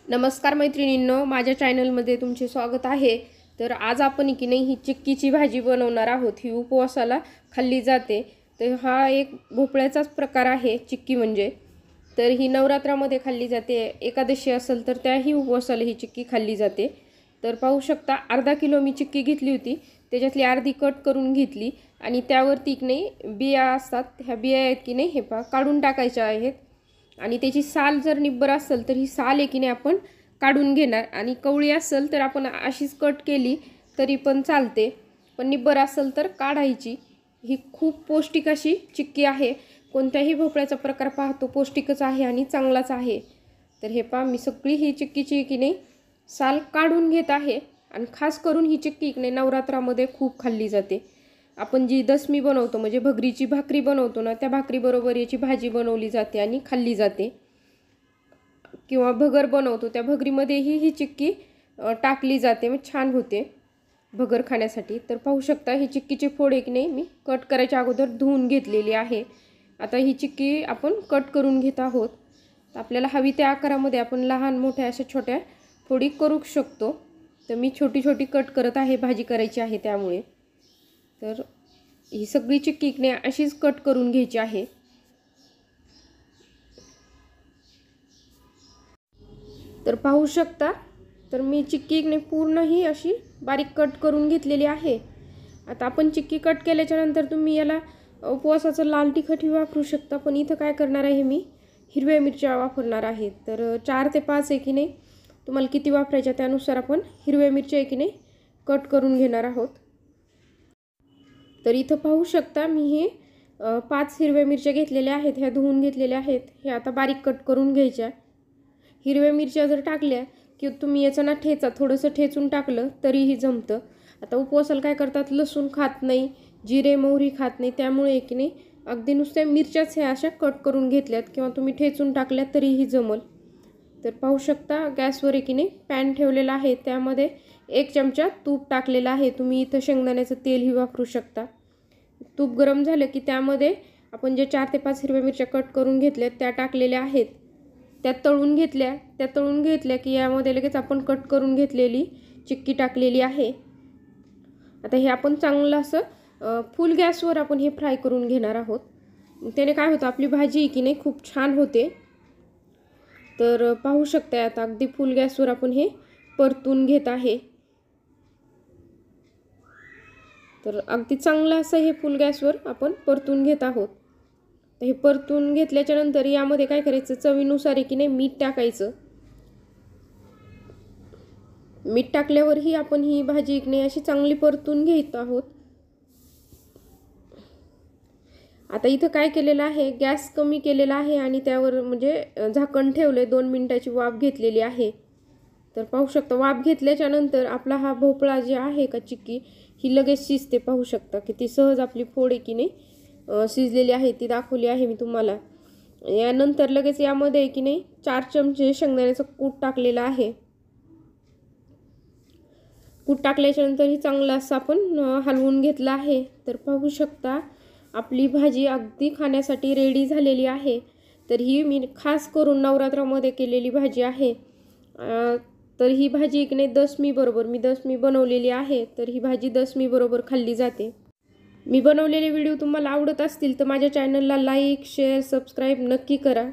नमस्कार मैत्रिणींनो, माझ्या चॅनलमध्ये तुमचे स्वागत आहे। तर आज आपण की नाही ही चिक्कीची भाजी बनवणार आहोत। ही उपवासाला खाल्ली जाते। तर हा एक भोपळ्याचाच प्रकार आहे चिक्की म्हणजे। तर ही नवरात्रामध्ये खाल्ली जाते, एकादशी असेल तर त्याही उपवासाला ही चिक्की खाल्ली जाते। तर पाहू शकता अर्धा किलो मी चिक्की घेतली होती, त्याच्यातली अर्धी कट करून घेतली आणि त्यावरती की नाही बिया असतात, ह्या बिया आहेत की नाही हे पहा काढून टाकायच्या आहेत। आणि त्याची साल जर निब्बर असेल तर ही साल एकीने आपण काढून घेणार आणि कवळी असेल तर आपण अशीच कट केली तरी पण चालते, पण निब्बर असेल तर काढायची। ही खूप पौष्टिक अशी चिक्की आहे। कोणत्याही भोपळ्याचा प्रकार पाहतो पौष्टिकच आहे आणि चांगलाच आहे। तर हे पहा मी सगळी ही चिक्कीची की नाही साल काढून घेत आहे आणि खास करून ही चिक्की की नाही नवरात्रामध्ये खूप खाल्ली जाते। आपण जी दशमी बनवतो म्हणजे भगरीची भाकरी बनवतो ना, त्या भाकरी बरोबर याची भाजी बनवली जाते आणि खाल्ली जाते। किंवा भगर बनवतो त्या भगरीमध्येही ही चिक्की टाकली जाते, मग छान होते भगर खाण्यासाठी। तर पाहू शकता ही चिक्कीची फोड एक नाही मी कट करायच्या अगोदर धुवून घेतलेली आहे। आता ही चिक्की आपण कट करून घेत आहोत। तर आपल्याला हवी त्या आकारामध्ये आपण लहान मोठ्या अशा छोट्या फोडी करू शकतो। तर मी छोटी छोटी कट करत आहे, भाजी करायची आहे त्यामुळे। तर ही सगळी चिक्की अशीच कट करून घ्यायची आहे। तर पाहू शकता तर मी चिक्की पूर्ण ही अशी बारीक कट करून घेतलेली आहे। आता आपण चिक्की कट केल्याच्या नंतर तुम्ही याला उपवासाचं लाल तिखटही वापरू शकता, पण इथं काय करणार आहे मी हिरव्या मिरच्या वापरणार आहे। तर 4 ते 5 की नाही तुम्हाला किती वापरायच्या त्यानुसार आपण हिरव्या मिरच्या की नाही कट करून घेणार आहोत। तर इथं पाहू शकता मी हे 5 हिरव्या मिरच्या घेतलेल्या आहेत, ह्या धुवून घेतलेल्या आहेत। हे आता बारीक कट करून घ्यायच्या। हिरव्या मिरच्या जर टाकल्या की तुम्ही याचं ना ठेचा थोडंसं ठेचून टाकलं तरीही जमतं। आता उपवासाला काय करतात लसूण खात नाही, जिरे मोहरी खात नाही, त्यामुळे की नाही अगदी नुसत्या मिरच्याच ह्या अशा कट करून घेतल्यात किंवा तुम्ही ठेचून टाकल्यात तरीही जमल। तर पाहू शकता गॅसवर की नाही पॅन ठेवलेला आहे, त्यामध्ये 1 चमचा तूप टाकलेला आहे। तुम्ही इथं शेंगदाण्याचं तेलही वापरू शकता। तूप गरम झालं की त्यामध्ये आपण जे 4 ते 5 हिरव्या मिरच्या कट करून घेतल्यात त्या टाकलेल्या आहेत, त्या तळून घेतल्या की यामध्ये लगेच आपण कट करून घेतलेली चिक्की टाकलेली आहे। आता हे आपण चांगलं असं फुल गॅसवर आपण हे फ्राय करून घेणार आहोत। त्याने काय होतं आपली भाजी की नाही खूप छान होते। तर पाहू शकता आता अगदी फुल गॅसवर आपण हे परतून घेत आहे। तर अगदी चांगलं असं हे फुल गॅसवर आपण परतून घेत आहोत। तर हे परतून घेतल्याच्या नंतर यामध्ये काय करायचं चवीनुसार की नाही मीठ टाकायचं। मीठ टाकल्यावरही आपण ही भाजी की नाही अशी चांगली परतून घेत आहोत। आता इथं काय केलेलं आहे गॅस कमी केलेला आहे आणि त्यावर म्हणजे झाकण ठेवले, 2 मिनिटाची वाफ घेतलेली आहे। तर पाहू शकता वाफ घेतल्याच्या नंतर आपला हा भोपळा जे आहे का चिक्की ही लगेच शिजते। पाहू शकता किती सहज आपली फोड की नाही शिजलेली आहे, ती दाखवली आहे मी तुम्हाला। यानंतर लगेच यामध्ये की नाही 4 चमचे शेंगदाण्याचं कूट टाकलेलं आहे। कूट टाकल्याच्या नंतर ही चांगलं असं आपण हलवून घेतलं आहे। तर पाहू शकता आपली भाजी अगदी खाण्यासाठी रेडी झालेली आहे। तर ही मी खास करून नवरात्रामध्ये केलेली भाजी आहे। तर ही भाजी की नाही दशमी बरोबर मी दशमी बनवलेली आहे, तर ही भाजी दशमी बरोबर खाल्ली जाते। मी बनवलेले व्हिडिओ तुम्हाला आवडत असतील तर माझ्या चॅनलला लाईक शेअर सबस्क्राईब नक्की करा।